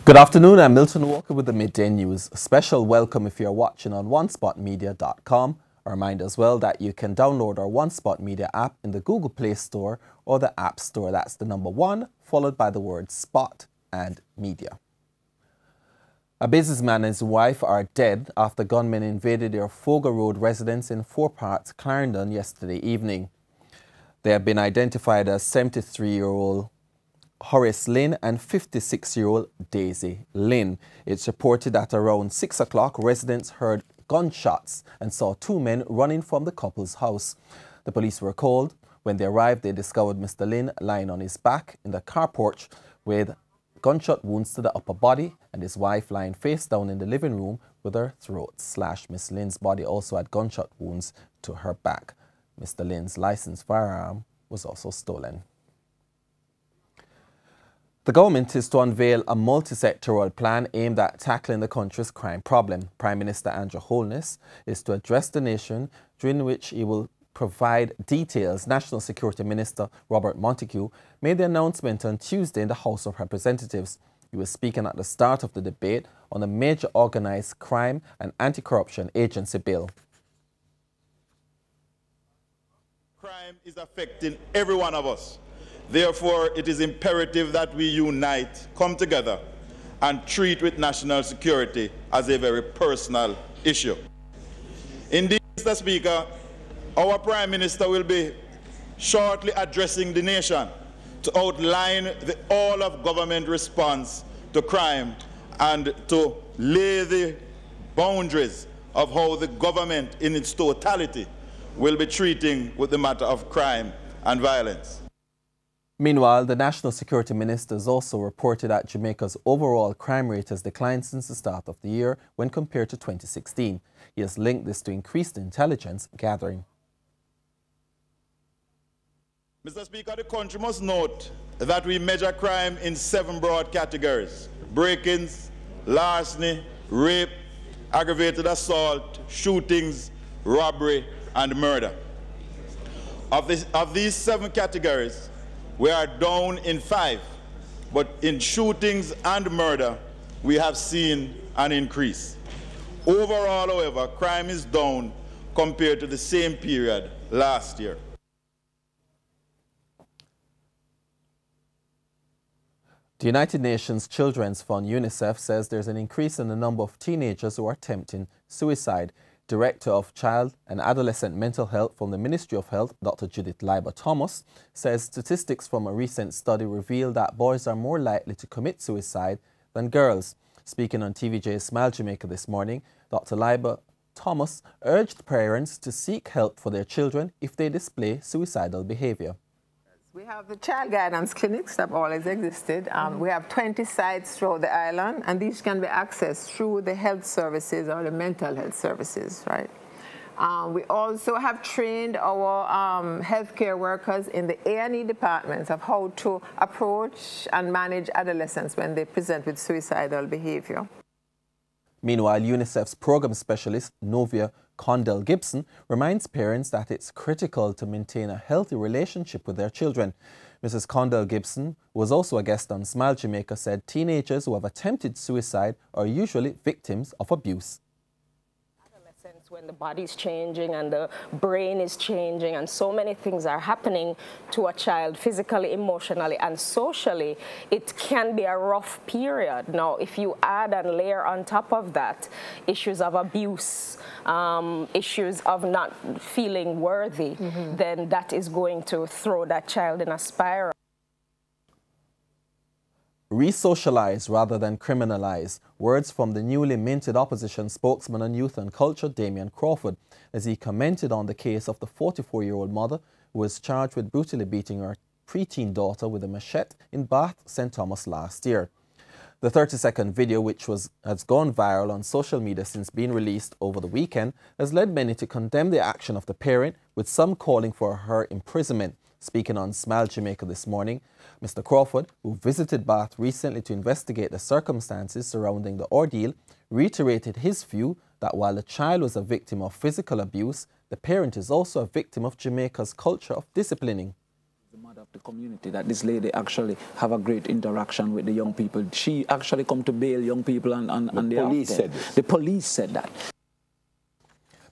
Good afternoon, I'm Milton Walker with the Midday News. A special welcome if you're watching on onespotmedia.com. A reminder as well that you can download our One Spot Media app in the Google Play Store or the App Store. That's the number 1 followed by the word Spot and Media. A businessman and his wife are dead after gunmen invaded their Foga Road residence in Four Parts, Clarendon yesterday evening. They have been identified as 73-year-old Horace Lynn and 56-year-old Daisy Lynn. It's reported that around 6 o'clock, residents heard gunshots and saw 2 men running from the couple's house. The police were called. When they arrived, they discovered Mr. Lynn lying on his back in the car porch with gunshot wounds to the upper body and his wife lying face down in the living room with her throat slashed. Miss Lynn's body also had gunshot wounds to her back. Mr. Lynn's licensed firearm was also stolen. The government is to unveil a multi-sectoral plan aimed at tackling the country's crime problem. Prime Minister Andrew Holness is to address the nation, during which he will provide details. National Security Minister Robert Montague made the announcement on Tuesday in the House of Representatives. He was speaking at the start of the debate on a major organised crime and anti-corruption agency bill. Crime is affecting every one of us. Therefore, it is imperative that we unite, come together, and treat with national security as a very personal issue. Indeed, Mr. Speaker, our Prime Minister will be shortly addressing the nation to outline the all-of-government response to crime and to lay the boundaries of how the government in its totality will be treating with the matter of crime and violence. Meanwhile, the National Security Minister has also reported that Jamaica's overall crime rate has declined since the start of the year when compared to 2016. He has linked this to increased intelligence gathering. Mr. Speaker, the country must note that we measure crime in 7 broad categories: break-ins, larceny, rape, aggravated assault, shootings, robbery, and murder. Of these 7 categories, we are down in 5, but in shootings and murder, we have seen an increase. Overall, however, crime is down compared to the same period last year. The United Nations Children's Fund, UNICEF, says there's an increase in the number of teenagers who are attempting suicide. Director of Child and Adolescent Mental Health from the Ministry of Health, Dr. Judith Leiber-Thomas, says statistics from a recent study reveal that boys are more likely to commit suicide than girls. Speaking on TVJ Smile Jamaica this morning, Dr. Leiber-Thomas urged parents to seek help for their children if they display suicidal behavior. We have the child guidance clinics that have always existed. We have 20 sites throughout the island, and these can be accessed through the health services or the mental health services, right? We also have trained our healthcare workers in the A&E departments of how to approach and manage adolescents when they present with suicidal behavior. Meanwhile, UNICEF's program specialist, Novia Condell-Gibson, reminds parents that it's critical to maintain a healthy relationship with their children. Mrs. Condell-Gibson, who was also a guest on Smile Jamaica, said teenagers who have attempted suicide are usually victims of abuse. When the body's changing and the brain is changing and so many things are happening to a child physically, emotionally and socially, it can be a rough period. Now, if you add and layer on top of that issues of abuse, issues of not feeling worthy, then that is going to throw that child in a spiral. Re-socialize rather than criminalize. Words from the newly minted opposition spokesman on youth and culture, Damian Crawford, as he commented on the case of the 44-year-old mother who was charged with brutally beating her preteen daughter with a machete in Bath, St. Thomas last year. The 30-second video, which has gone viral on social media since being released over the weekend, has led many to condemn the action of the parent, with some calling for her imprisonment. Speaking on Smile Jamaica this morning, Mr. Crawford, who visited Bath recently to investigate the circumstances surrounding the ordeal, reiterated his view that while the child was a victim of physical abuse, the parent is also a victim of Jamaica's culture of disciplining. The mother the community, that this lady actually have a great interaction with the young people. She actually come to bail young people and the police said this. The police said that.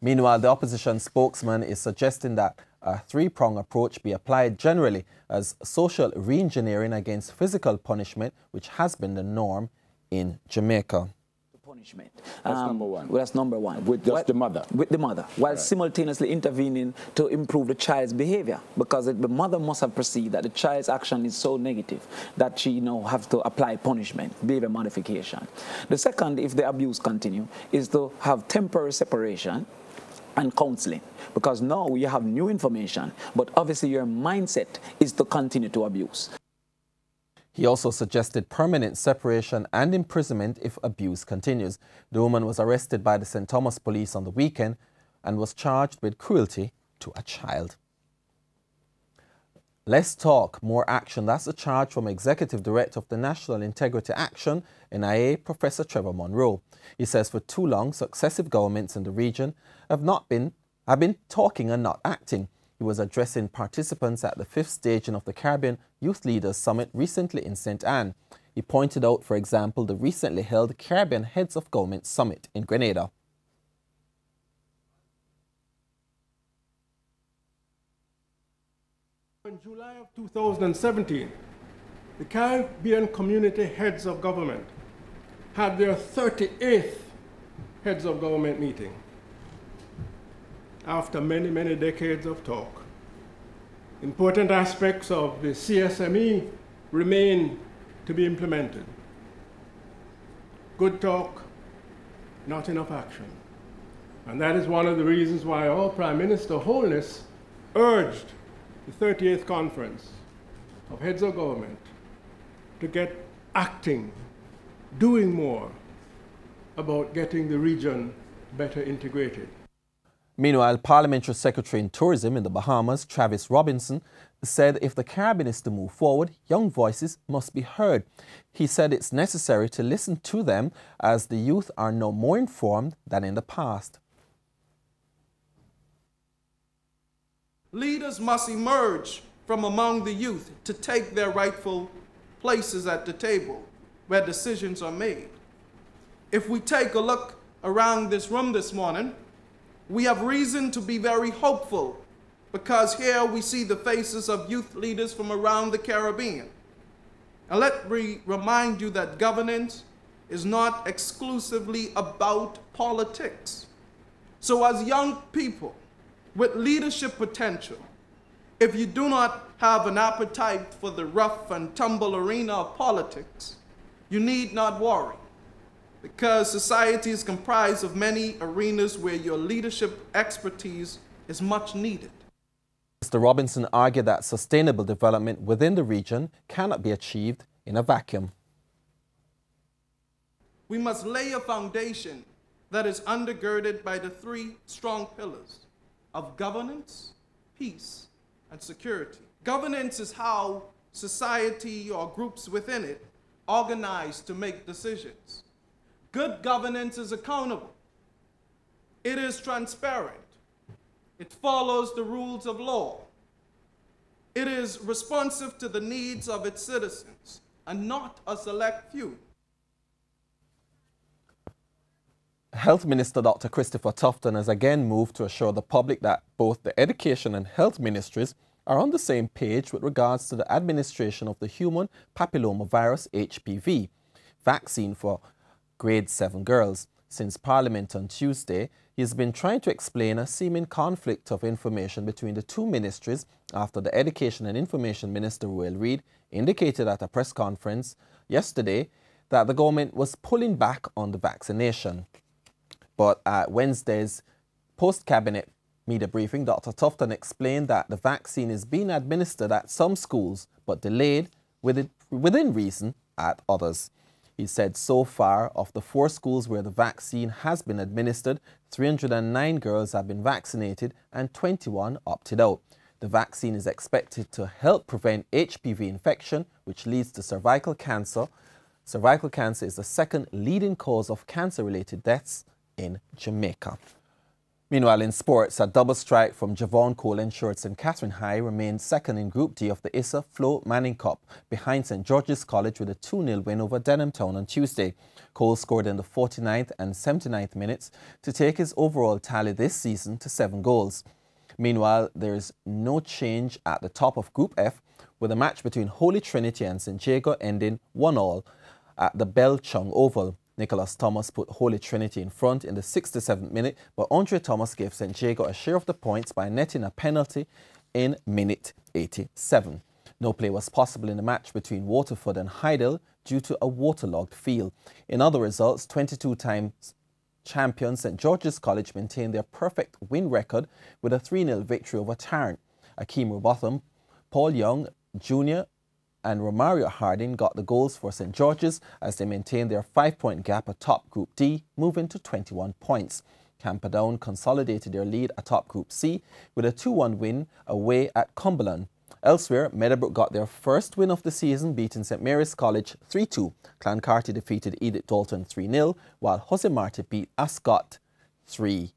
Meanwhile, the opposition spokesman is suggesting that a three-pronged approach be applied generally as social re-engineering against physical punishment, which has been the norm in Jamaica. Punishment. That's number one. Well, that's number one. With just the mother. With the mother, while simultaneously intervening to improve the child's behavior, because the mother must have perceived that the child's action is so negative that she have to apply punishment, behavior modification. The second, if the abuse continue, is to have temporary separation and counseling, because now you have new information, but obviously your mindset is to continue to abuse. He also suggested permanent separation and imprisonment if abuse continues. The woman was arrested by the St. Thomas police on the weekend and was charged with cruelty to a child. Less talk, more action. That's a charge from Executive Director of the National Integrity Action, NIA, Professor Trevor Monroe. He says for too long, successive governments in the region have been talking and not acting. He was addressing participants at the 5th staging of the Caribbean Youth Leaders Summit recently in St. Anne. He pointed out, for example, the recently held Caribbean Heads of Government Summit in Grenada. In July of 2017, the Caribbean Community Heads of Government had their 38th Heads of Government meeting. After many, many decades of talk, important aspects of the CSME remain to be implemented. Good talk, not enough action. And that is one of the reasons why our Prime Minister Holness urged the 38th Conference of Heads of Government to get acting, doing more about getting the region better integrated. Meanwhile, Parliamentary Secretary in Tourism in the Bahamas, Travis Robinson, said if the Caribbean is to move forward, young voices must be heard. He said it's necessary to listen to them as the youth are no more informed than in the past. Leaders must emerge from among the youth to take their rightful places at the table where decisions are made. If we take a look around this room this morning, we have reason to be very hopeful because here we see the faces of youth leaders from around the Caribbean. And let me remind you that governance is not exclusively about politics. So as young people with leadership potential, if you do not have an appetite for the rough and tumble arena of politics, you need not worry, because society is comprised of many arenas where your leadership expertise is much needed. Mr. Robinson argued that sustainable development within the region cannot be achieved in a vacuum. We must lay a foundation that is undergirded by the three strong pillars of governance, peace, and security. Governance is how society or groups within it organize to make decisions. Good governance is accountable. It is transparent. It follows the rules of law. It is responsive to the needs of its citizens and not a select few. Health Minister Dr. Christopher Tufton has again moved to assure the public that both the Education and Health Ministries are on the same page with regards to the administration of the human papillomavirus HPV vaccine for grade 7 girls. Since Parliament on Tuesday, he has been trying to explain a seeming conflict of information between the two ministries after the Education and Information Minister Royal Reid indicated at a press conference yesterday that the government was pulling back on the vaccination. But at Wednesday's post-cabinet media briefing, Dr. Tufton explained that the vaccine is being administered at some schools but delayed within reason at others. He said so far, of the 4 schools where the vaccine has been administered, 309 girls have been vaccinated and 21 opted out. The vaccine is expected to help prevent HPV infection, which leads to cervical cancer. Cervical cancer is the second leading cause of cancer-related deaths in Jamaica. Meanwhile, in sports, a double strike from Javon Cole ensured St. Catherine High remained second in Group D of the Issa Flo Manning Cup behind St. George's College with a 2-0 win over Denham Town on Tuesday. Cole scored in the 49th and 79th minutes to take his overall tally this season to 7 goals. Meanwhile, there is no change at the top of Group F, with a match between Holy Trinity and St. Jago ending 1-1 at the Bell Chung Oval. Nicholas Thomas put Holy Trinity in front in the 67th minute, but Andre Thomas gave St. Jago a share of the points by netting a penalty in minute 87. No play was possible in the match between Waterford and Hydel due to a waterlogged field. In other results, 22 times champion St. George's College maintained their perfect win record with a 3-0 victory over Tarrant. Akeem Robotham, Paul Young Jr. and Romario Harding got the goals for St. George's as they maintained their 5-point gap atop Group D, moving to 21 points. Camperdown consolidated their lead atop Group C with a 2-1 win away at Cumberland. Elsewhere, Meadowbrook got their first win of the season, beating St. Mary's College 3-2. Clancarty defeated Edith Dalton 3-0, while Jose Marte beat Ascot 3-1.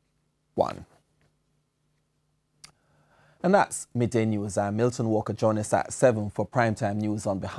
And that's Midday News. I'm Milton Walker. Join us at 7 for Primetime News on behalf